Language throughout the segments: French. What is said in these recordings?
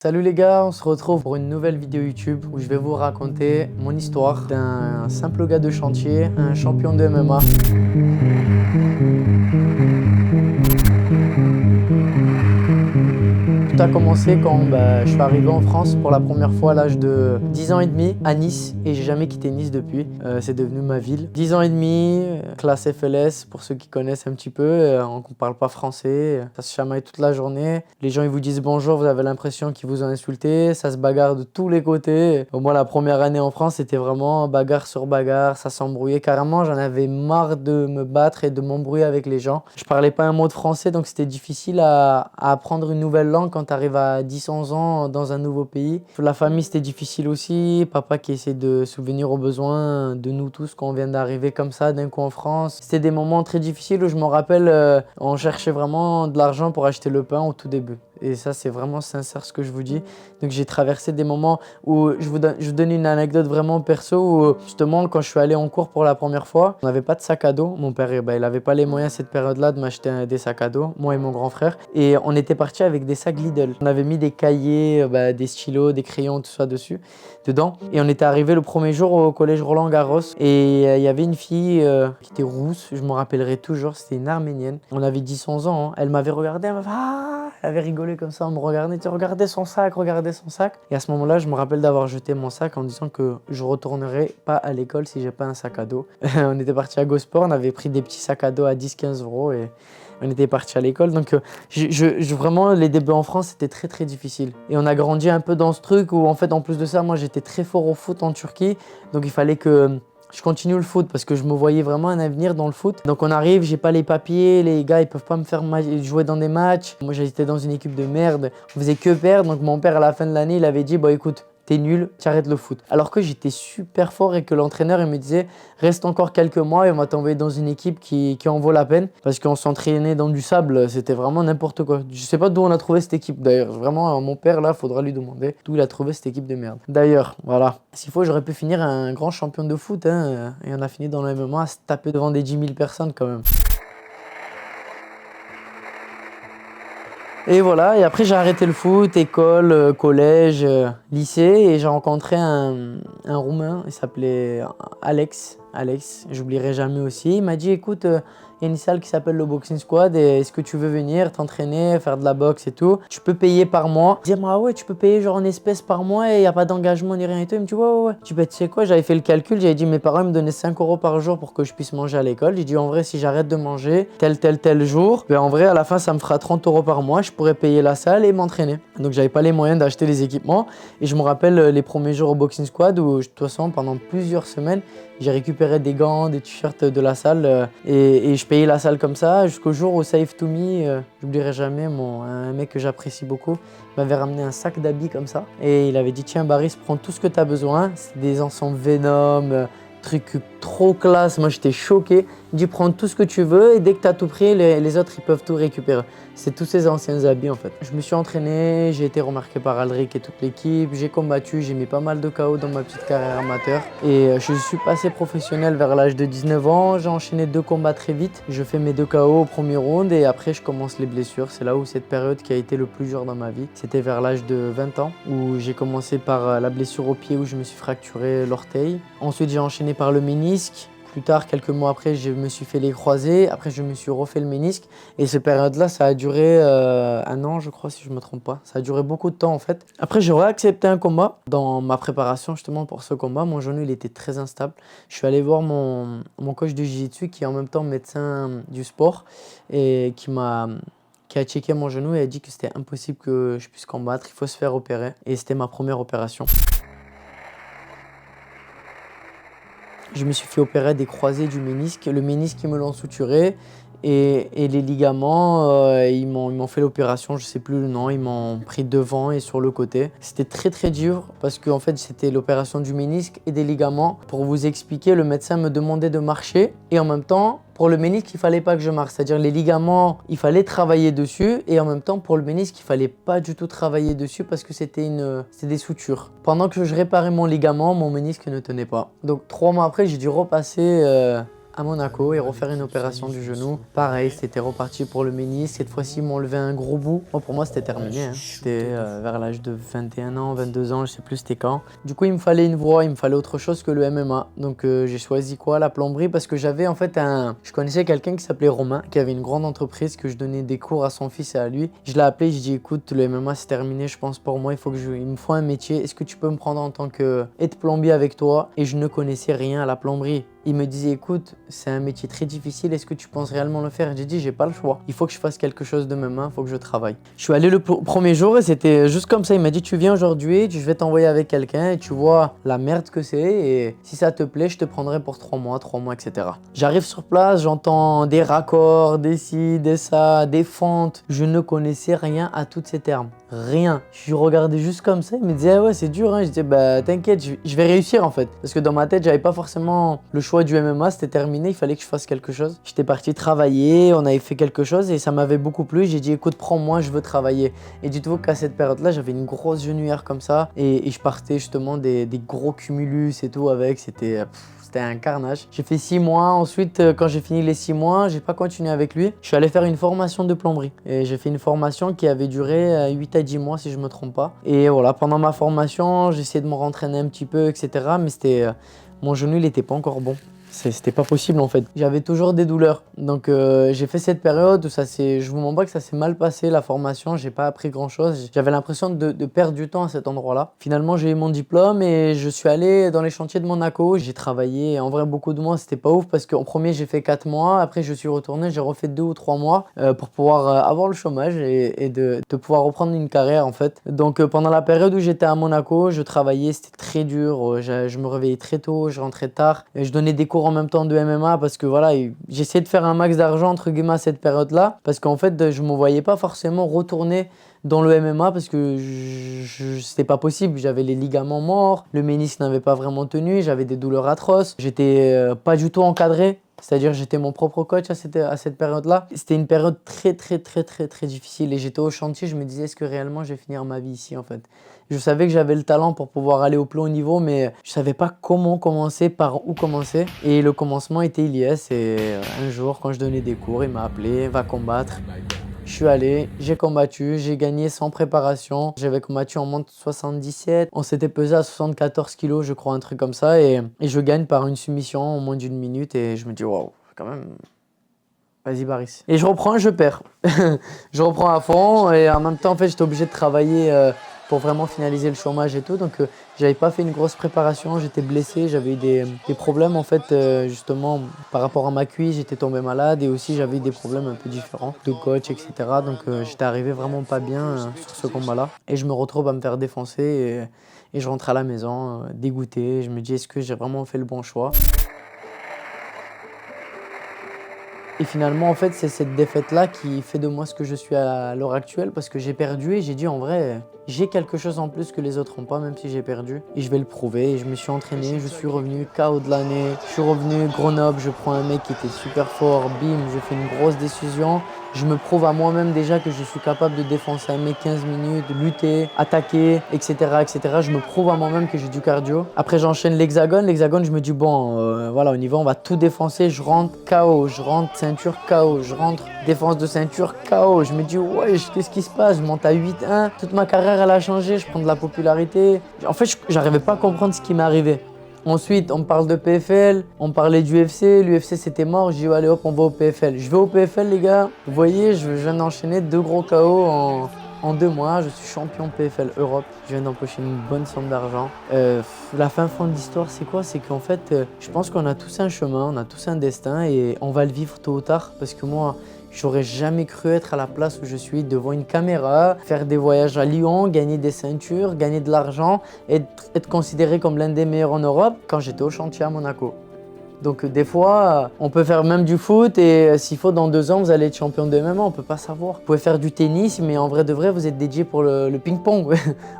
Salut les gars, on se retrouve pour une nouvelle vidéo YouTube où je vais vous raconter mon histoire d'un simple gars de chantier, un champion de MMA. Tout a commencé quand je suis arrivé en France pour la première fois à l'âge de 10 ans et demi à Nice et j'ai jamais quitté Nice depuis. C'est devenu ma ville. 10 ans et demi, classe FLS pour ceux qui connaissent un petit peu. On ne parle pas français, ça se chamaille toute la journée. Les gens ils vous disent bonjour, vous avez l'impression qu'ils vous ont insulté. Ça se bagarre de tous les côtés. Moi la première année en France c'était vraiment bagarre sur bagarre, ça s'embrouillait carrément. J'en avais marre de me battre et de m'embrouiller avec les gens. Je parlais pas un mot de français donc c'était difficile à apprendre une nouvelle langue quand tu arrives à 10-11 ans dans un nouveau pays. Pour la famille, c'était difficile aussi. Papa qui essaie de subvenir aux besoins de nous tous quand on vient d'arriver comme ça d'un coup en France. C'était des moments très difficiles où je me rappelle, on cherchait vraiment de l'argent pour acheter le pain au tout début. Et ça, c'est vraiment sincère ce que je vous dis. Donc, j'ai traversé des moments où je vous donne une anecdote vraiment perso où justement, quand je suis allé en cours pour la première fois, on n'avait pas de sac à dos. Mon père, il n'avait pas les moyens cette période-là de m'acheter des sacs à dos, moi et mon grand frère. Et on était partis avec des sacs Lidl. On avait mis des cahiers, des stylos, des crayons, tout ça dedans. Et on était arrivé le premier jour au collège Roland-Garros. Et il y avait une fille qui était rousse, je me rappellerai toujours, c'était une Arménienne. On avait 10-11 ans, hein. Elle m'avait regardé, elle m'avait fait « Ah !» Elle avait rigolé comme ça, on me regardait, tu regardais son sac, regardez son sac. Et à ce moment-là, je me rappelle d'avoir jeté mon sac en disant que je retournerai pas à l'école si j'ai pas un sac à dos. On était parti à GoSport, on avait pris des petits sacs à dos à 10-15 euros et on était parti à l'école. Donc vraiment, les débuts en France, c'était très très difficile. Et on a grandi un peu dans ce truc où en fait, en plus de ça, moi j'étais très fort au foot en Turquie. Donc il fallait que je continue le foot parce que je me voyais vraiment un avenir dans le foot. Donc on arrive, j'ai pas les papiers, les gars ils peuvent pas me faire jouer dans des matchs. Moi j'étais dans une équipe de merde, on faisait que perdre. Donc mon père à la fin de l'année il avait dit bah écoute, t'es nul, tu arrêtes le foot. Alors que j'étais super fort et que l'entraîneur il me disait reste encore quelques mois et on va t'envoyer dans une équipe qui en vaut la peine. Parce qu'on s'entraînait dans du sable, c'était vraiment n'importe quoi. Je sais pas d'où on a trouvé cette équipe d'ailleurs. Vraiment, mon père là, faudra lui demander d'où il a trouvé cette équipe de merde. D'ailleurs, voilà. S'il faut, j'aurais pu finir un grand champion de foot. Hein, et on a fini dans le MMA à se taper devant des 10 000 personnes quand même. Et voilà, et après j'ai arrêté le foot, école, collège, lycée, et j'ai rencontré un Roumain, il s'appelait Alex, j'oublierai jamais aussi. Il m'a dit écoute, il y a une salle qui s'appelle le Boxing Squad, et est-ce que tu veux venir t'entraîner, faire de la boxe et tout? Tu peux payer par mois. Je dis ah ouais, tu peux payer genre en espèces par mois et il n'y a pas d'engagement ni rien et tout. Il me dit ouais. Tu sais quoi, j'avais fait le calcul, j'avais dit mes parents me donnaient 5 euros par jour pour que je puisse manger à l'école. J'ai dit en vrai, si j'arrête de manger tel jour, en vrai à la fin ça me fera 30 euros par mois, je pourrais payer la salle et m'entraîner. Donc j'avais pas les moyens d'acheter les équipements et je me rappelle les premiers jours au Boxing Squad où de toute façon pendant plusieurs semaines j'ai récupéré des gants, des t-shirts de la salle et je payais la salle comme ça jusqu'au jour où Safe to Me, j'oublierai jamais, un mec que j'apprécie beaucoup, m'avait ramené un sac d'habits comme ça et il avait dit tiens Baris, prends tout ce que tu as besoin, c'est des ensembles Venom, truc trop classe, moi j'étais choqué. Il dit prends tout ce que tu veux et dès que tu as tout pris, les autres ils peuvent tout récupérer. C'est tous ces anciens habits en fait. Je me suis entraîné, j'ai été remarqué par Aldric et toute l'équipe, j'ai combattu, j'ai mis pas mal de KO dans ma petite carrière amateur et je suis passé professionnel vers l'âge de 19 ans, j'ai enchaîné 2 combats très vite. Je fais mes 2 KO au premier round et après je commence les blessures. C'est là où cette période qui a été le plus dur dans ma vie. C'était vers l'âge de 20 ans où j'ai commencé par la blessure au pied où je me suis fracturé l'orteil. Ensuite j'ai enchaîné par le ménisque. Plus tard, quelques mois après, je me suis fait les croisés. Après, je me suis refait le ménisque. Et cette période-là, ça a duré 1 an, je crois, si je ne me trompe pas. Ça a duré beaucoup de temps, en fait. Après, j'ai réaccepté un combat. Dans ma préparation, justement, pour ce combat, mon genou, il était très instable. Je suis allé voir mon coach de jiu-jitsu, qui est en même temps médecin du sport, et qui a checké mon genou et a dit que c'était impossible que je puisse combattre. Il faut se faire opérer. Et c'était ma première opération. Je me suis fait opérer des croisés du ménisque. Le ménisque, ils me l'ont suturé. Et les ligaments, ils m'ont fait l'opération, je ne sais plus le nom, ils m'ont pris devant et sur le côté. C'était très très dur parce qu'en fait c'était l'opération du ménisque et des ligaments. Pour vous expliquer, le médecin me demandait de marcher et en même temps, pour le ménisque, il ne fallait pas que je marche. C'est-à-dire les ligaments, il fallait travailler dessus et en même temps pour le ménisque, il ne fallait pas du tout travailler dessus parce que c'était des sutures. Pendant que je réparais mon ligament, mon ménisque ne tenait pas. Donc 3 mois après, j'ai dû repasser à Monaco et refaire une opération du genou. Pareil, c'était reparti pour le ménisque. Cette fois-ci, ils m'ont enlevé un gros bout. Bon, pour moi, c'était terminé. Hein. C'était vers l'âge de 21 ans, 22 ans, je sais plus c'était quand. Du coup, il me fallait une voie, il me fallait autre chose que le MMA. Donc, j'ai choisi quoi? La plomberie, parce que j'avais en fait Je connaissais quelqu'un qui s'appelait Romain, qui avait une grande entreprise, que je donnais des cours à son fils et à lui. Je l'ai appelé, je dis écoute, le MMA c'est terminé, je pense pour moi, il me faut un métier. Est-ce que tu peux me prendre en tant que aide-plombier avec toi? Et je ne connaissais rien à la plomberie. Il me disait écoute, c'est un métier très difficile, est-ce que tu penses réellement le faire? J'ai dit j'ai pas le choix, il faut que je fasse quelque chose de mes mains, il faut que je travaille. Je suis allé le premier jour et c'était juste comme ça, il m'a dit tu viens aujourd'hui, je vais t'envoyer avec quelqu'un et tu vois la merde que c'est et si ça te plaît, je te prendrai pour 3 mois, etc. J'arrive sur place, j'entends des raccords, des ci, des ça, des fentes, je ne connaissais rien à tous ces termes. Rien. Je regardais juste comme ça, il me disait ah ouais c'est dur hein. Je disais bah t'inquiète, je vais réussir en fait. Parce que dans ma tête, j'avais pas forcément le choix du MMA, c'était terminé, il fallait que je fasse quelque chose. J'étais parti travailler, on avait fait quelque chose et ça m'avait beaucoup plu. J'ai dit écoute prends-moi, je veux travailler. Et dites-vous qu'à cette période-là, j'avais une grosse genouillère comme ça et je partais justement des gros cumulus et tout avec, c'était un carnage. J'ai fait 6 mois. Ensuite, quand j'ai fini les 6 mois, j'ai pas continué avec lui. Je suis allé faire une formation de plomberie. Et j'ai fait une formation qui avait duré 8 à 10 mois si je me trompe pas. Et voilà, pendant ma formation, j'ai essayé de me rentraîner un petit peu, etc. Mais mon genou, il était pas encore bon. C'était pas possible en fait. J'avais toujours des douleurs. Donc j'ai fait cette période où je vous mens pas que ça s'est mal passé la formation, j'ai pas appris grand chose. J'avais l'impression de perdre du temps à cet endroit-là. Finalement j'ai eu mon diplôme et je suis allé dans les chantiers de Monaco. J'ai travaillé en vrai beaucoup de mois, c'était pas ouf parce qu'en premier j'ai fait 4 mois, après je suis retourné, j'ai refait 2 ou 3 mois pour pouvoir avoir le chômage et de pouvoir reprendre une carrière en fait. Donc pendant la période où j'étais à Monaco, je travaillais, c'était très dur. Je me réveillais très tôt, je rentrais tard et je donnais des cours en même temps de MMA parce que voilà, j'essayais de faire un max d'argent entre guillemets à cette période-là parce qu'en fait, je me voyais pas forcément retourner dans le MMA parce que c'était pas possible. J'avais les ligaments morts, le ménisque n'avait pas vraiment tenu, j'avais des douleurs atroces, j'étais pas du tout encadré. C'est-à-dire j'étais mon propre coach à cette période-là. C'était une période très difficile et j'étais au chantier, je me disais est-ce que réellement je vais finir ma vie ici en fait. Je savais que j'avais le talent pour pouvoir aller au plus haut niveau mais je savais pas comment commencer, par où commencer. Et le commencement était Ilyes et un jour quand je donnais des cours, il m'a appelé, va combattre. Je suis allé, j'ai combattu, j'ai gagné sans préparation. J'avais combattu en moins de 77. On s'était pesé à 74 kilos, je crois, un truc comme ça. Et je gagne par une soumission en moins d'1 minute. Et je me dis, waouh, quand même, vas-y, Baris. Et je reprends, je perds. Je reprends à fond. Et en même temps, en fait, j'étais obligé de travailler pour vraiment finaliser le chômage et tout. Donc, j'avais pas fait une grosse préparation. J'étais blessé. J'avais eu des problèmes, en fait, justement, par rapport à ma cuisse. J'étais tombé malade. Et aussi, j'avais eu des problèmes un peu différents de coach, etc. Donc, j'étais arrivé vraiment pas bien sur ce combat-là. Et je me retrouve à me faire défoncer. Et je rentre à la maison, dégoûté. Je me dis, est-ce que j'ai vraiment fait le bon choix ? Et finalement, en fait, c'est cette défaite-là qui fait de moi ce que je suis à l'heure actuelle parce que j'ai perdu et j'ai dit en vrai, j'ai quelque chose en plus que les autres n'ont pas, même si j'ai perdu. Et je vais le prouver. Et je me suis entraîné, je suis revenu KO de l'année. Je suis revenu Grenoble, je prends un mec qui était super fort, bim, je fais une grosse décision. Je me prouve à moi-même déjà que je suis capable de défoncer un mec 15 minutes, de lutter, attaquer, etc., etc. Je me prouve à moi-même que j'ai du cardio. Après, j'enchaîne l'hexagone. L'hexagone, je me dis, bon, voilà, on y va, on va tout défoncer. Je rentre KO, je rentre ceinture KO, je rentre défense de ceinture KO. Je me dis, ouais, qu'est-ce qui se passe? Je monte à 8-1. Toute ma carrière, elle a changé. Je prends de la popularité. En fait, j'arrivais pas à comprendre ce qui m'est arrivé. Ensuite, on parle de PFL, on parlait du UFC, l'UFC c'était mort, j'ai dit allez hop on va au PFL. Je vais au PFL les gars, vous voyez je viens d'enchaîner 2 gros KO en 2 mois, je suis champion PFL Europe, je viens d'empocher une bonne somme d'argent. La fin de l'histoire c'est quoi? C'est qu'en fait je pense qu'on a tous un chemin, on a tous un destin et on va le vivre tôt ou tard parce que moi j'aurais jamais cru être à la place où je suis devant une caméra, faire des voyages à Lyon, gagner des ceintures, gagner de l'argent, être considéré comme l'un des meilleurs en Europe quand j'étais au chantier à Monaco. Donc des fois, on peut faire même du foot et s'il faut dans 2 ans, vous allez être champion de MMA, on peut pas savoir. Vous pouvez faire du tennis, mais en vrai de vrai, vous êtes dédié pour le ping-pong.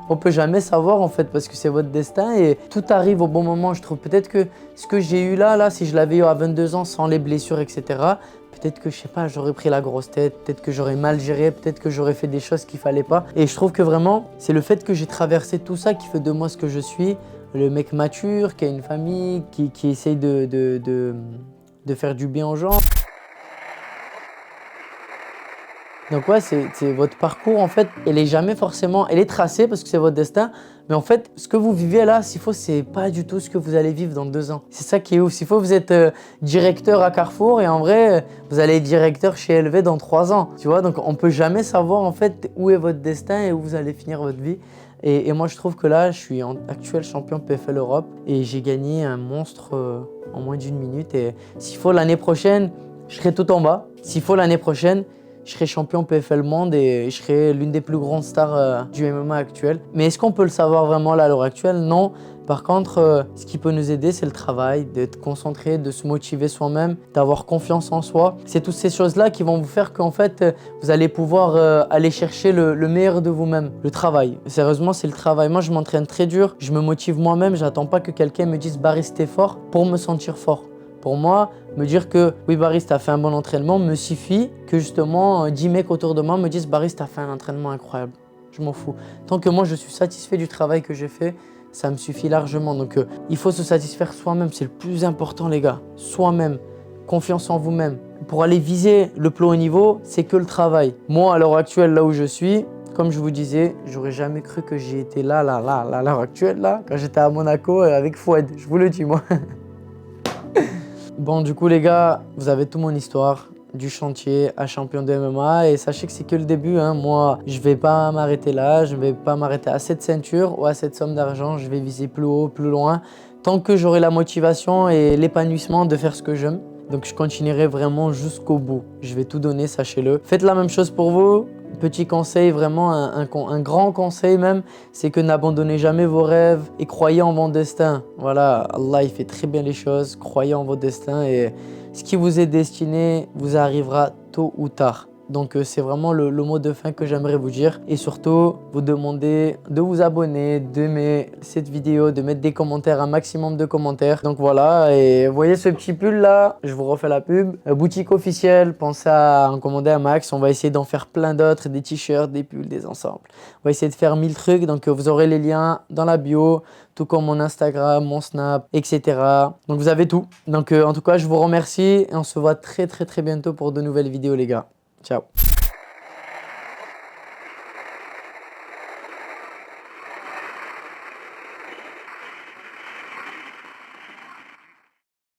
On peut jamais savoir en fait parce que c'est votre destin et tout arrive au bon moment, je trouve. Peut-être que ce que j'ai eu là, si je l'avais eu à 22 ans sans les blessures, etc., peut-être que, je sais pas, j'aurais pris la grosse tête, peut-être que j'aurais mal géré, peut-être que j'aurais fait des choses qu'il fallait pas. Et je trouve que vraiment, c'est le fait que j'ai traversé tout ça qui fait de moi ce que je suis. Le mec mature, qui a une famille, qui essaye de de faire du bien aux gens. Donc ouais, c'est votre parcours en fait, elle est jamais forcément, elle est tracée parce que c'est votre destin. Mais en fait, ce que vous vivez là, s'il faut, c'est pas du tout ce que vous allez vivre dans 2 ans. C'est ça qui est ouf. S'il faut, vous êtes directeur à Carrefour et en vrai, vous allez être directeur chez LV dans 3 ans. Tu vois, donc on peut jamais savoir en fait où est votre destin et où vous allez finir votre vie. Et moi, je trouve que là, je suis actuel champion PFL Europe et j'ai gagné un monstre en moins d'1 minute. Et s'il faut, l'année prochaine, je serai tout en bas. S'il faut, l'année prochaine, je serai champion PFL Monde et je serai l'une des plus grandes stars du MMA actuel. Mais est-ce qu'on peut le savoir vraiment là à l'heure actuelle? Non. Par contre, ce qui peut nous aider, c'est le travail, d'être concentré, de se motiver soi-même, d'avoir confiance en soi. C'est toutes ces choses-là qui vont vous faire qu'en fait, vous allez pouvoir aller chercher le meilleur de vous-même. Le travail. Sérieusement, c'est le travail. Moi, je m'entraîne très dur. Je me motive moi-même. J'attends pas que quelqu'un me dise « Baris, t'es fort » pour me sentir fort. Pour moi, me dire que oui, Baris, t'as fait un bon entraînement me suffit que justement 10 mecs autour de moi me disent Baris, t'as fait un entraînement incroyable. Je m'en fous. Tant que moi, je suis satisfait du travail que j'ai fait, ça me suffit largement. Donc, il faut se satisfaire soi-même. C'est le plus important, les gars. Soi-même. Confiance en vous-même. Pour aller viser le plus haut niveau, c'est que le travail. Moi, à l'heure actuelle, là où je suis, comme je vous disais, j'aurais jamais cru que j'y étais là, à l'heure actuelle, là, quand j'étais à Monaco avec Fouad. Je vous le dis, moi. Bon, du coup, les gars, vous avez toute mon histoire du chantier à champion de MMA et sachez que c'est que le début. Hein. Moi, je vais pas m'arrêter là, je vais pas m'arrêter à cette ceinture ou à cette somme d'argent. Je vais viser plus haut, plus loin, tant que j'aurai la motivation et l'épanouissement de faire ce que j'aime. Donc, je continuerai vraiment jusqu'au bout. Je vais tout donner, sachez-le. Faites la même chose pour vous. Petit conseil, vraiment un grand conseil même, c'est que n'abandonnez jamais vos rêves et croyez en votre destin. Voilà, Allah il fait très bien les choses, croyez en votre destin et ce qui vous est destiné vous arrivera tôt ou tard. Donc c'est vraiment le mot de fin que j'aimerais vous dire et surtout vous demander de vous abonner, d'aimer cette vidéo, de mettre des commentaires, un maximum de commentaires. Donc voilà, et vous voyez ce petit pull là, je vous refais la pub. Boutique officielle, pensez à en commander un max, on va essayer d'en faire plein d'autres, des t-shirts, des pulls, des ensembles. On va essayer de faire 1000 trucs, donc vous aurez les liens dans la bio, tout comme mon Instagram, mon Snap, etc. Donc vous avez tout. Donc en tout cas, je vous remercie et on se voit très bientôt pour de nouvelles vidéos les gars. Ciao.